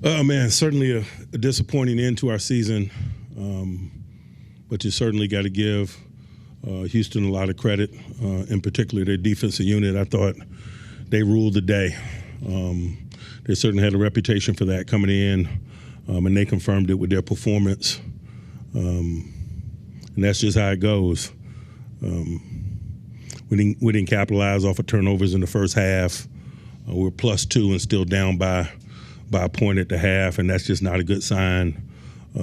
Oh, man, certainly a disappointing end to our season, but you certainly got to give Houston a lot of credit, in particular their defensive unit. I thought they ruled the day. They certainly had a reputation for that coming in, and they confirmed it with their performance. And that's just how it goes. We didn't capitalize off of turnovers in the first half. We were +2 and still down by a point at the half, and that's just not a good sign. I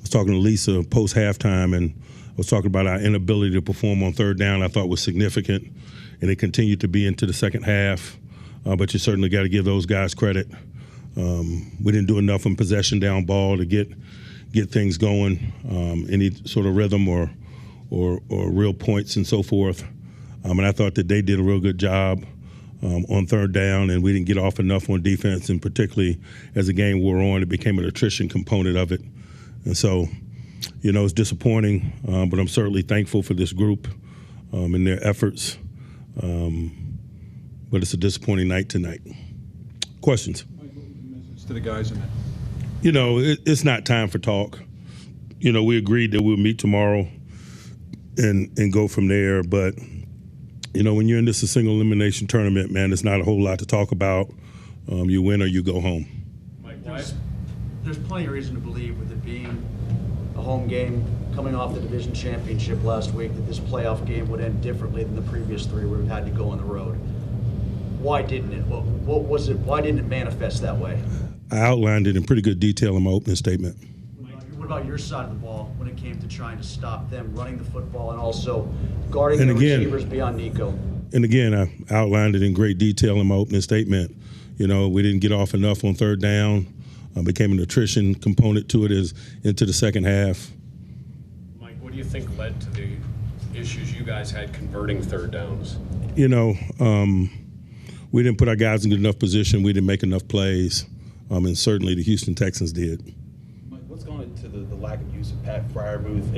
was talking to Lisa post-halftime, and I was talking about our inability to perform on third down. I thought was significant, and it continued to be into the second half. But you certainly got to give those guys credit. We didn't do enough on possession down ball to get things going, any sort of rhythm or real points and so forth. And I thought that they did a real good job on third down, and we didn't get off enough on defense, and particularly as the game wore on, it became an attrition component of it. And so, it's disappointing, but I'm certainly thankful for this group and their efforts. But it's a disappointing night tonight. Questions? Message to the guys in it. It's not time for talk. We agreed that we'll meet tomorrow and go from there, but when you're in this a single elimination tournament, man, it's not a whole lot to talk about. You win or you go home. Mike, there's plenty of reason to believe, with it being a home game, coming off the division championship last week, that this playoff game would end differently than the previous three where we've had to go on the road. Why didn't it? What was it? Why didn't it manifest that way? I outlined it in pretty good detail in my opening statement. What about your side of the ball when it came to trying to stop them running the football and also guarding the receivers beyond Nico? And again, I outlined it in great detail in my opening statement. We didn't get off enough on third down. Became an attrition component to it as into the second half. Mike, what do you think led to the issues you guys had converting third downs? We didn't put our guys in good enough position. We didn't make enough plays, and certainly the Houston Texans did. What's going into the lack of use of Pat Fryermuth?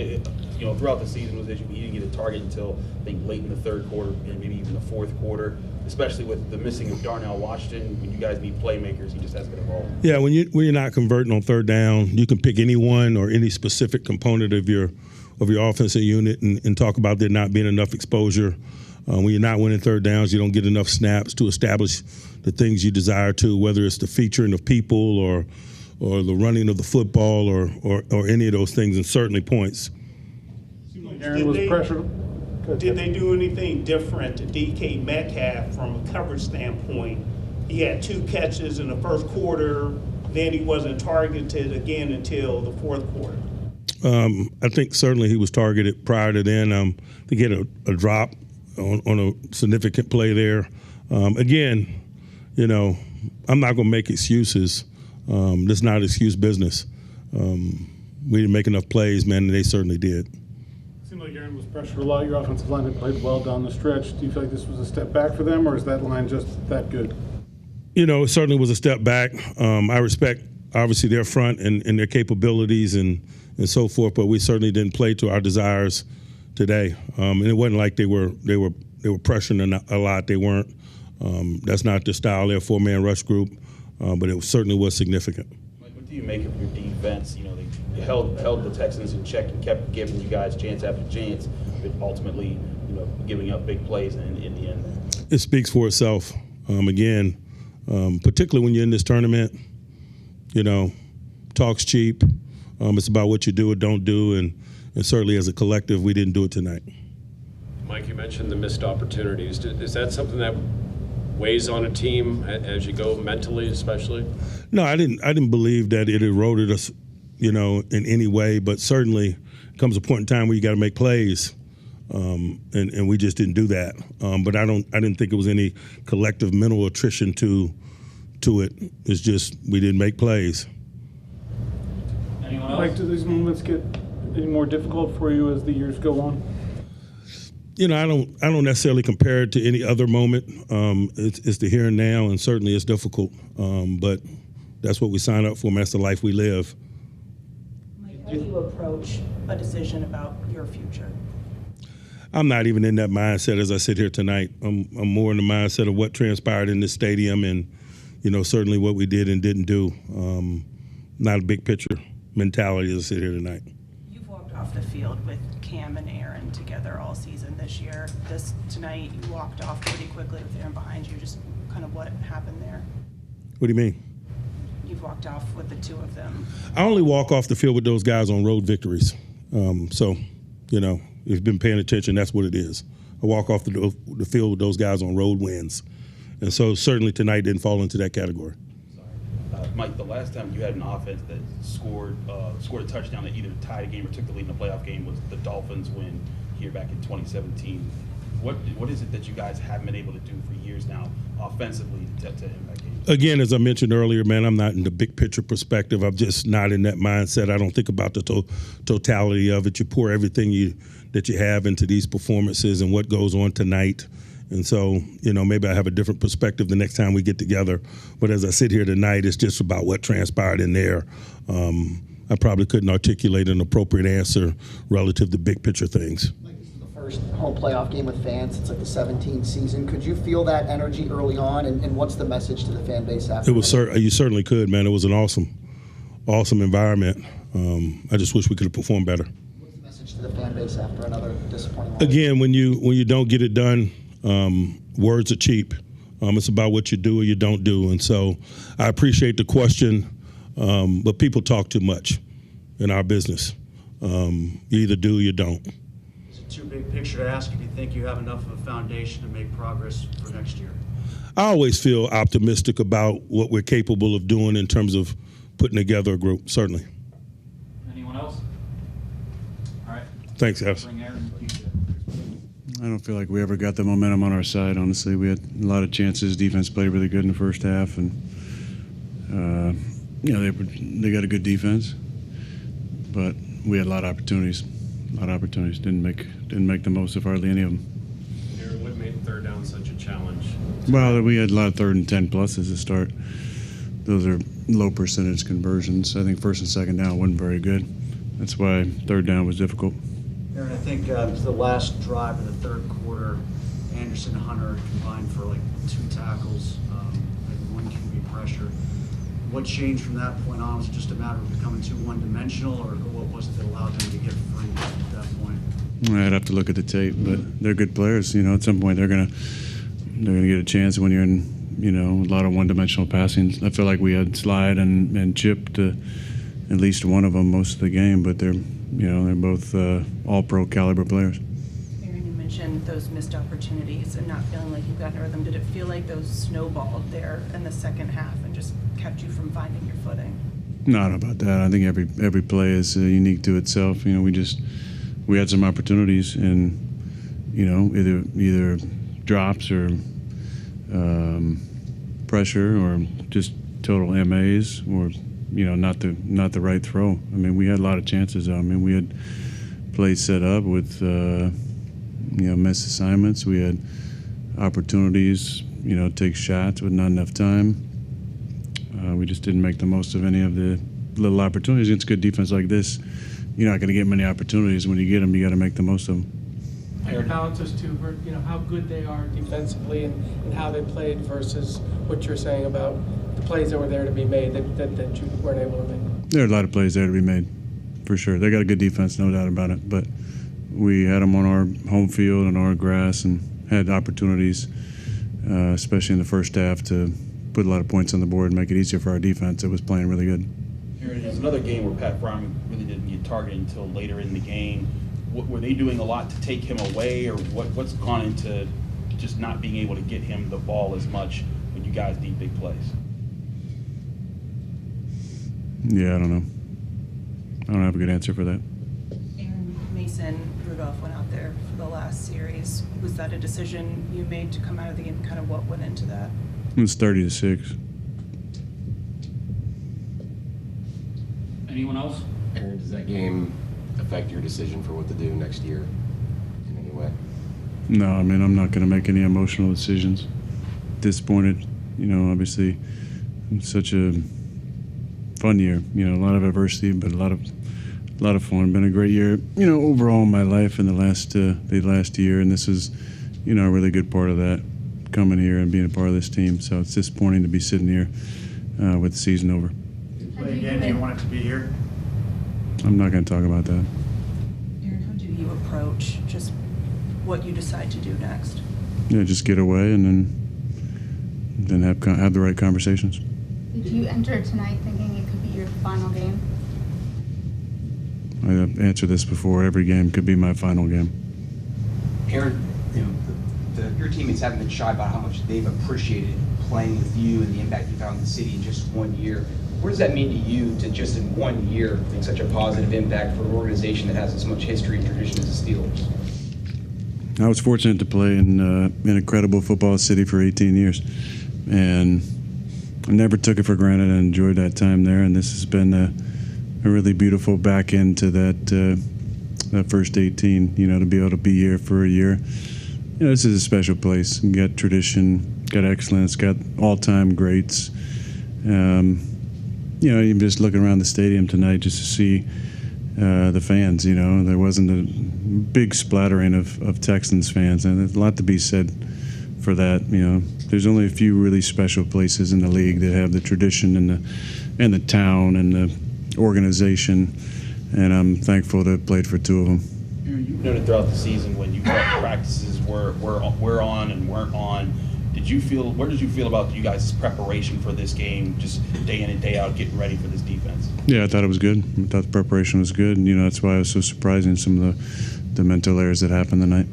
Throughout the season was issue. He didn't get a target until I think late in the third quarter, and maybe even the fourth quarter. Especially with the missing of Darnell Washington, when you guys need playmakers, he just hasn't been involved. Yeah, when you're not converting on third down, you can pick anyone or any specific component of your offensive unit and talk about there not being enough exposure. When you're not winning third downs, you don't get enough snaps to establish the things you desire to, whether it's the featuring of people or the running of the football or any of those things, and certainly points. Aaron was pressured. Did they do anything different to DK Metcalf from a coverage standpoint? He had 2 catches in the first quarter, then he wasn't targeted again until the fourth quarter. I think certainly he was targeted prior to then. I think he had a drop on a significant play there. Again, I'm not going to make excuses. This is not excuse business. We didn't make enough plays, man, and they certainly did. It seemed like Aaron was pressured a lot. Your offensive line had played well down the stretch. Do you feel like this was a step back for them, or is that line just that good? It certainly was a step back. I respect, obviously, their front and their capabilities and so forth, but we certainly didn't play to our desires today. And it wasn't like they were pressuring a lot. They weren't. That's not the style. They're a 4-man rush group, but it certainly was significant. Mike, what do you make of your defense? They held the Texans in check and kept giving you guys chance after chance, but ultimately, giving up big plays in the end. It speaks for itself. Again, particularly when you're in this tournament, talk's cheap. It's about what you do or don't do, and certainly as a collective, we didn't do it tonight. Mike, you mentioned the missed opportunities. Is that something that weighs on a team as you go mentally, especially? No, I didn't believe that it eroded us, in any way. But certainly, comes a point in time where you got to make plays, and we just didn't do that. But I didn't think it was any collective mental attrition to it. It's just we didn't make plays. Anyone else? Mike, do these moments get any more difficult for you as the years go on? I don't necessarily compare it to any other moment. It's the here and now, and certainly it's difficult. But that's what we sign up for, and that's the life we live. Mike, how do you approach a decision about your future? I'm not even in that mindset as I sit here tonight. I'm more in the mindset of what transpired in this stadium and, certainly what we did and didn't do. Not a big picture mentality as I sit here tonight. You've walked off the field with Cam and Aaron together all season this year. Tonight, you walked off pretty quickly with Aaron behind you. Just kind of what happened there? What do you mean? You've walked off with the two of them. I only walk off the field with those guys on road victories. So, if you've been paying attention, that's what it is. I walk off the field with those guys on road wins. And so certainly tonight didn't fall into that category. Mike, the last time you had an offense that scored a touchdown that either tied a game or took the lead in a playoff game was the Dolphins win here back in 2017. What is it that you guys haven't been able to do for years now offensively to impact games? Again, as I mentioned earlier, man, I'm not in the big picture perspective. I'm just not in that mindset. I don't think about the totality of it. You pour everything that you have into these performances and what goes on tonight. And so, maybe I have a different perspective the next time we get together. But as I sit here tonight, it's just about what transpired in there. I probably couldn't articulate an appropriate answer relative to big picture things. Like, this is the first home playoff game with fans since like the 17th season. Could you feel that energy early on? And what's the message to the fan base after? You certainly could, man. It was an awesome environment. I just wish we could have performed better. What's the message to the fan base after another disappointing one? Again, when you don't get it done, words are cheap. It's about what you do or you don't do. And so I appreciate the question, but people talk too much in our business. You either do or you don't. Is it too big picture to ask if you think you have enough of a foundation to make progress for next year? I always feel optimistic about what we're capable of doing in terms of putting together a group, certainly. Anyone else? All right. Thanks, guys. Bring Aaron, please. I don't feel like we ever got the momentum on our side, honestly. We had a lot of chances. Defense played really good in the first half, and they got a good defense, but we had a lot of opportunities. Didn't make the most of hardly any of them. Aaron, what made third down such a challenge? Well, we had a lot of 3rd and 10 pluses to start. Those are low percentage conversions. I think first and second down wasn't very good. That's why third down was difficult. Aaron, I think it was the last drive of the third quarter. Anderson and Hunter combined for like 2 tackles, and 1 QB pressure. What changed from that point on? Was it just a matter of becoming too one-dimensional, or what was it that allowed them to get free at that point? I'd have to look at the tape, but they're good players. At some point they're gonna get a chance when you're in a lot of one-dimensional passing. I feel like we had Slide and Chip to at least one of them most of the game, but they're both all-pro caliber players. Aaron, you mentioned those missed opportunities and not feeling like you got near them. Did it feel like those snowballed there in the second half and just kept you from finding your footing? Not about that. I think every play is unique to itself. We had some opportunities, and either drops or pressure or just total MAs or not the right throw. I mean, we had a lot of chances. We had plays set up with missed assignments. We had opportunities, take shots with not enough time. We just didn't make the most of any of the little opportunities. Against good defense like this, you're not going to get many opportunities. When you get them, you got to make the most of them. Balance us to how good they are defensively and how they played versus what you're saying about the plays that were there to be made that you weren't able to make. There are a lot of plays there to be made, for sure. They got a good defense, no doubt about it. But we had them on our home field and our grass and had opportunities, especially in the first half, to put a lot of points on the board and make it easier for our defense. It was playing really good. Aaron, there's another game where Pat Fryermuth really didn't get targeted until later in the game. Were they doing a lot to take him away, or what's gone into just not being able to get him the ball as much when you guys need big plays? Yeah, I don't know. I don't have a good answer for that. Aaron, Mason Rudolph went out there for the last series. Was that a decision you made to come out of the game? Kind of what went into that? It was 30-6. Anyone else? Aaron, does that game affect your decision for what to do next year in any way? No, I'm not going to make any emotional decisions. Disappointed, obviously. It's such a fun year. A lot of adversity, but a lot of fun. Been a great year, overall in my life in the last year, and this is, a really good part of that. coming here and being a part of this team. So it's disappointing to be sitting here with the season over. Play again, do you want it to be here? I'm not going to talk about that. Aaron, how do you approach just what you decide to do next? Yeah, just get away and then have the right conversations. Did you enter tonight thinking it could be your final game? I've answered this before. Every game could be my final game. Aaron, your teammates haven't been shy about how much they've appreciated playing with you and the impact you've had on the city in just 1 year. What does that mean to you to just in 1 year make such a positive impact for an organization that has as much history and tradition as the Steelers? I was fortunate to play in an incredible football city for 18 years, and I never took it for granted. I enjoyed that time there, and this has been a really beautiful back end to that first 18. To be able to be here for a year. This is a special place. You got tradition, got excellence, got all-time greats. Even just looking around the stadium tonight just to see the fans, there wasn't a big splattering of Texans fans, and there's a lot to be said for that. There's only a few really special places in the league that have the tradition and the town and the organization, and I'm thankful to have played for two of them. You've noted throughout the season when you thought practices were on and weren't on. Where did you feel about you guys' preparation for this game, just day in and day out, getting ready for this defense? Yeah, I thought it was good. I thought the preparation was good. That's why it was so surprising, some of the mental errors that happened tonight.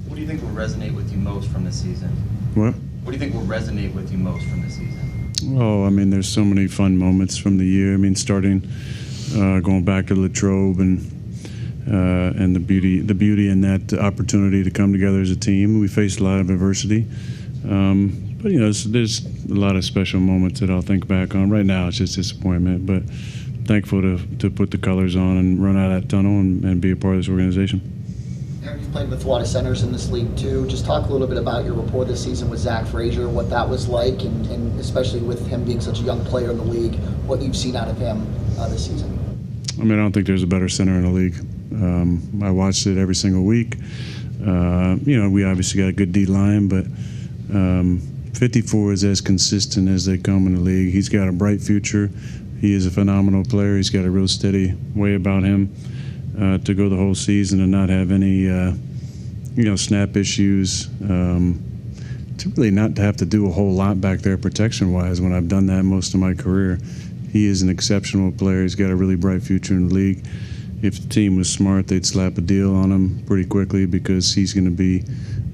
What do you think will resonate with you most from this season? What? What do you think will resonate with you most from this season? Oh, there's so many fun moments from the year. Starting going back to Latrobe and the beauty in that opportunity to come together as a team. We faced a lot of adversity. But there's a lot of special moments that I'll think back on. Right now, it's just disappointment, but thankful to put the colors on and run out of that tunnel and be a part of this organization. Aaron, you've played with a lot of centers in this league too. Just talk a little bit about your rapport this season with Zach Frazier, what that was like, and especially with him being such a young player in the league, what you've seen out of him this season. I don't think there's a better center in the league. I watched it every single week. We obviously got a good D-line, but 54 is as consistent as they come in the league. He's got a bright future. He is a phenomenal player. He's got a real steady way about him to go the whole season and not have any, snap issues. To really not to have to do a whole lot back there protection-wise when I've done that most of my career. He is an exceptional player. He's got a really bright future in the league. If the team was smart, they'd slap a deal on him pretty quickly because he's going to be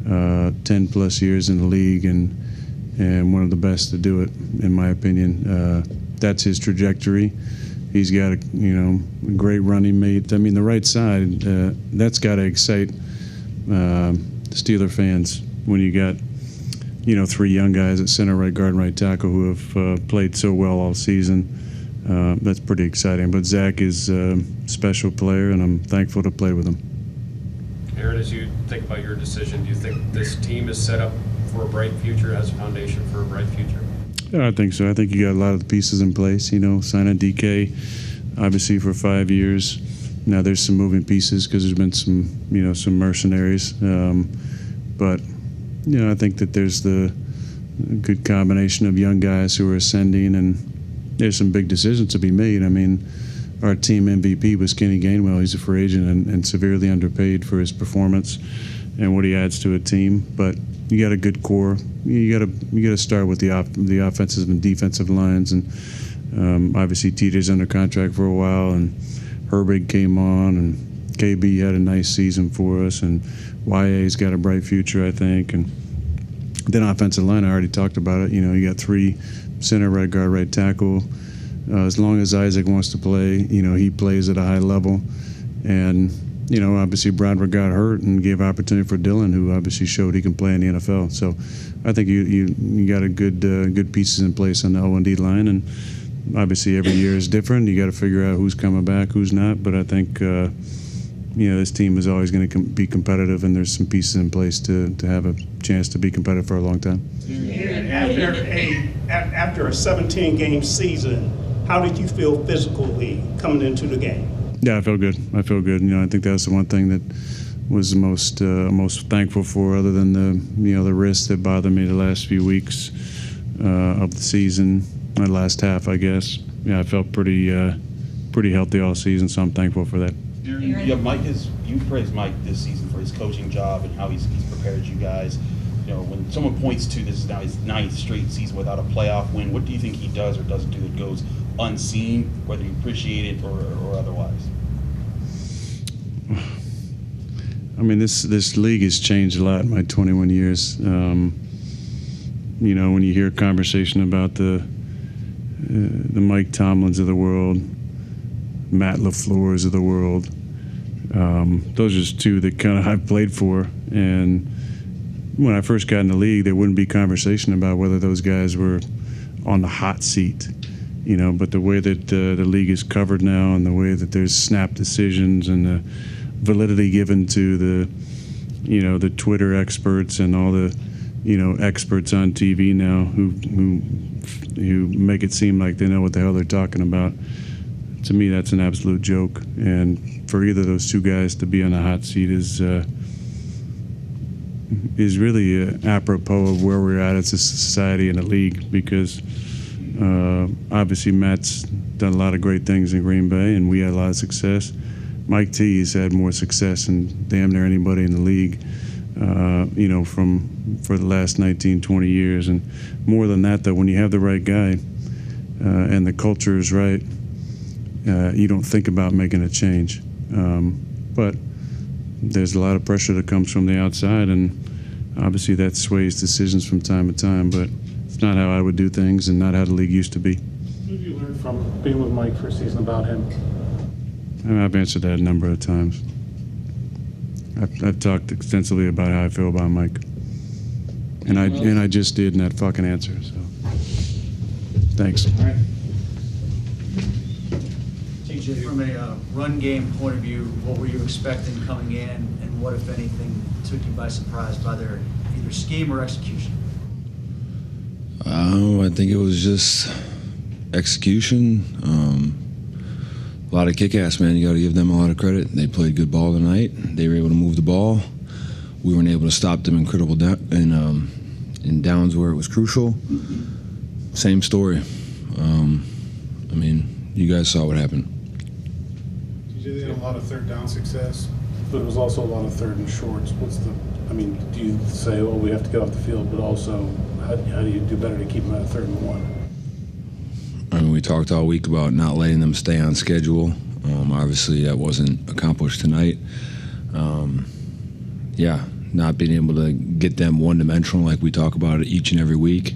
10-plus years in the league and one of the best to do it, in my opinion. That's his trajectory. He's got a great running mate. The right side, that's got to excite Steeler fans when you got three young guys at center, right guard, and right tackle who have played so well all season. That's pretty exciting. But Zach is a special player, and I'm thankful to play with him. Aaron, as you think about your decision, do you think this team is set up for a bright future, has a foundation for a bright future? Yeah, I think so. I think you got a lot of the pieces in place. Sign a DK, obviously, for 5 years. Now there's some moving pieces because there's been some mercenaries. But I think that there's the good combination of young guys who are ascending, and there's some big decisions to be made. Our team MVP was Kenny Gainwell. He's a free agent and severely underpaid for his performance and what he adds to a team. But you got a good core. You got to start with the offensive and defensive lines, and obviously TJ's under contract for a while, and Herbig came on, and KB had a nice season for us, and YA's got a bright future, I think. And then offensive line, I already talked about it. You got three center, right guard, right tackle. As long as Isaac wants to play, he plays at a high level. And, obviously Broderick got hurt and gave opportunity for Dylan, who obviously showed he can play in the NFL. So I think you got a good pieces in place on the O&D line. And obviously every year is different. You got to figure out who's coming back, who's not. But I think, this team is always going to be competitive, and there's some pieces in place to have a chance to be competitive for a long time. After a 17-game season, how did you feel physically coming into the game? Yeah, I feel good. I think that's the one thing that was the most thankful for, other than the wrist that bothered me the last few weeks of the season, the last half, I guess. Yeah, I felt pretty healthy all season, so I'm thankful for that. Yeah, you praised Mike this season for his coaching job and how he's prepared you guys. You know, when someone points to this is now his 9th straight season without a playoff win, what do you think he does or doesn't do that goes unseen, whether you appreciate it or otherwise? I mean, this league has changed a lot in my 21 years. You know, when you hear conversation about the Mike Tomlins of the world, Matt LaFleur's of the world, those are just two that kind of I've played for. And when I first got in the league, there wouldn't be conversation about whether those guys were on the hot seat. You know, but the way that the league is covered now, and the way that there's snap decisions, and the validity given to the Twitter experts and all the experts on TV now who make it seem like they know what the hell they're talking about. To me, that's an absolute joke. And for either of those two guys to be on the hot seat is really apropos of where we're at as a society and a league, because obviously Matt's done a lot of great things in Green Bay, and we had a lot of success. Mike T has had more success than damn near anybody in the league, for the last 19, 20 years. And more than that, though, when you have the right guy and the culture is right, you don't think about making a change. But there's a lot of pressure that comes from the outside, and obviously that sways decisions from time to time. But it's not how I would do things, and not how the league used to be. What have you learned from being with Mike for a season about him? I've answered that a number of times. I've talked extensively about how I feel about Mike, and I just did in that fucking answer. So, thanks. All right. TJ, from a run game point of view, what were you expecting coming in, and what, if anything, took you by surprise by their either scheme or execution? I think it was just execution. A lot of kick-ass, man. You got to give them a lot of credit. They played good ball tonight. They were able to move the ball. We weren't able to stop them in downs where it was crucial. Same story. I mean, you guys saw what happened. TJ, they had a lot of third down success, but it was also a lot of third and shorts. Do you say, well, we have to get off the field, but also how do you do better to keep them at a 3rd and 1? I mean, we talked all week about not letting them stay on schedule. Obviously, that wasn't accomplished tonight. Not being able to get them one-dimensional like we talk about it each and every week.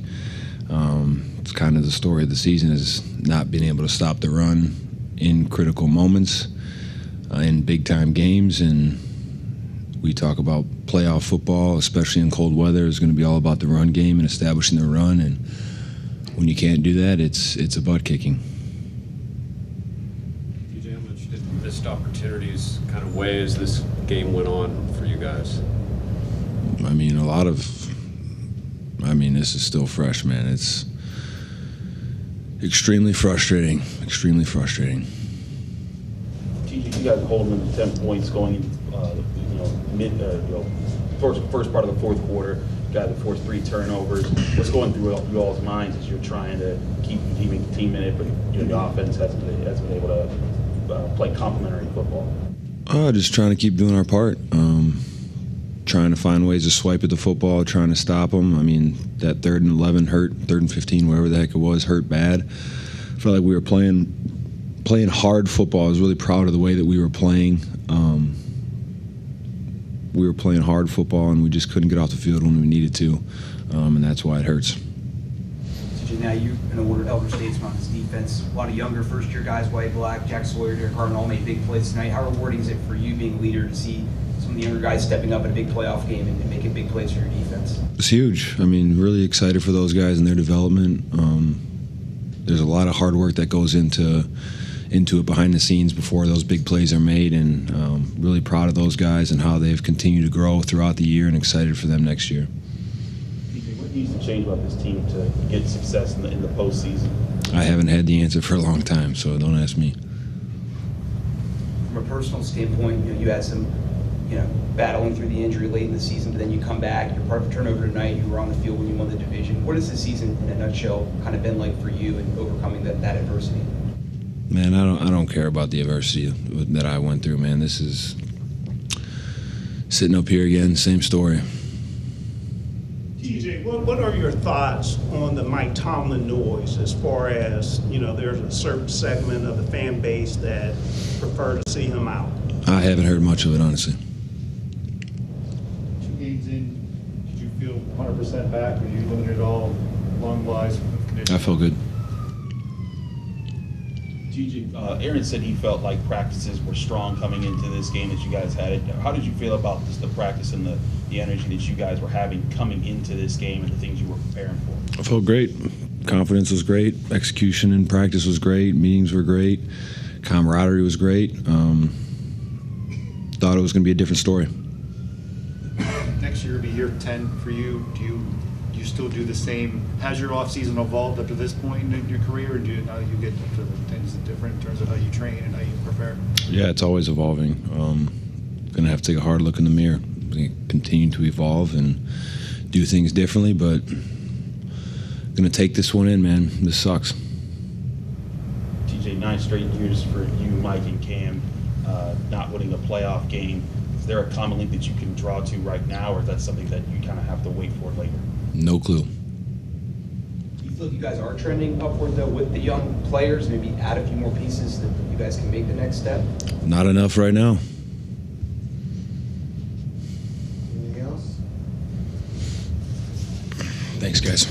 It's kind of the story of the season, is not being able to stop the run in critical moments, in big-time games. And we talk about playoff football, especially in cold weather, is going to be all about the run game and establishing the run. And when you can't do that, it's a butt kicking. TJ, how much did missed opportunities kind of weigh as this game went on for you guys? I mean, this is still fresh, man. It's extremely frustrating. Extremely frustrating. TJ, you guys hold them to 10 points going in, first part of the 4th quarter. Got to force 3 turnovers. What's going through y'all's minds as you're trying to keep the team in it, but the offense hasn't been able to play complementary football? Just trying to keep doing our part. Trying to find ways to swipe at the football, trying to stop them. I mean, that 3rd and 11 hurt, 3rd and 15, wherever the heck it was, hurt bad. I felt like we were playing hard football. I was really proud of the way that we were playing. We were playing hard football, and we just couldn't get off the field when we needed to, and that's why it hurts. TJ, now you're an elder statesman on this defense. A lot of younger first-year guys, White, Black, Jack Sawyer, Derek Harmon, all made big plays tonight. How rewarding is it for you being a leader to see some of the younger guys stepping up in a big playoff game and making big plays for your defense? It's huge. I mean, really excited for those guys and their development. There's a lot of hard work that goes into it behind the scenes before those big plays are made, and really proud of those guys and how they've continued to grow throughout the year, and excited for them next year. What needs to change about this team to get success in the postseason? I haven't had the answer for a long time, so don't ask me. From a personal standpoint, you had some battling through the injury late in the season, but then you come back, you're part of a turnover tonight, you were on the field when you won the division. What has the season, in a nutshell, kind of been like for you in overcoming that adversity? Man, I don't care about the adversity that I went through, man. This is sitting up here again, same story. TJ, what are your thoughts on the Mike Tomlin noise as far as, there's a certain segment of the fan base that prefer to see him out? I haven't heard much of it, honestly. 2 games in, did you feel 100% back? Were you limited at all lung-wise? I felt good. TJ, Aaron said he felt like practices were strong coming into this game that you guys had. How did you feel about just the practice and the energy that you guys were having coming into this game and the things you were preparing for? I felt great. Confidence was great. Execution in practice was great. Meetings were great. Camaraderie was great. Thought it was going to be a different story. Next year will be year 10 for you. Do you still do the same? Has your off season evolved up to this point in your career, or do you, now you get to the things different in terms of how you train and how you prepare? Yeah, it's always evolving. Going to have to take a hard look in the mirror. Continue to evolve and do things differently, but going to take this one in, man. This sucks. TJ, 9 straight years for you, Mike, and Cam, not winning a playoff game. Is there a common link that you can draw to right now, or is that something that you kind of have to wait for later? No clue. Do you feel like you guys are trending upward, though, with the young players? Maybe add a few more pieces that you guys can make the next step? Not enough right now. Anything else? Thanks, guys.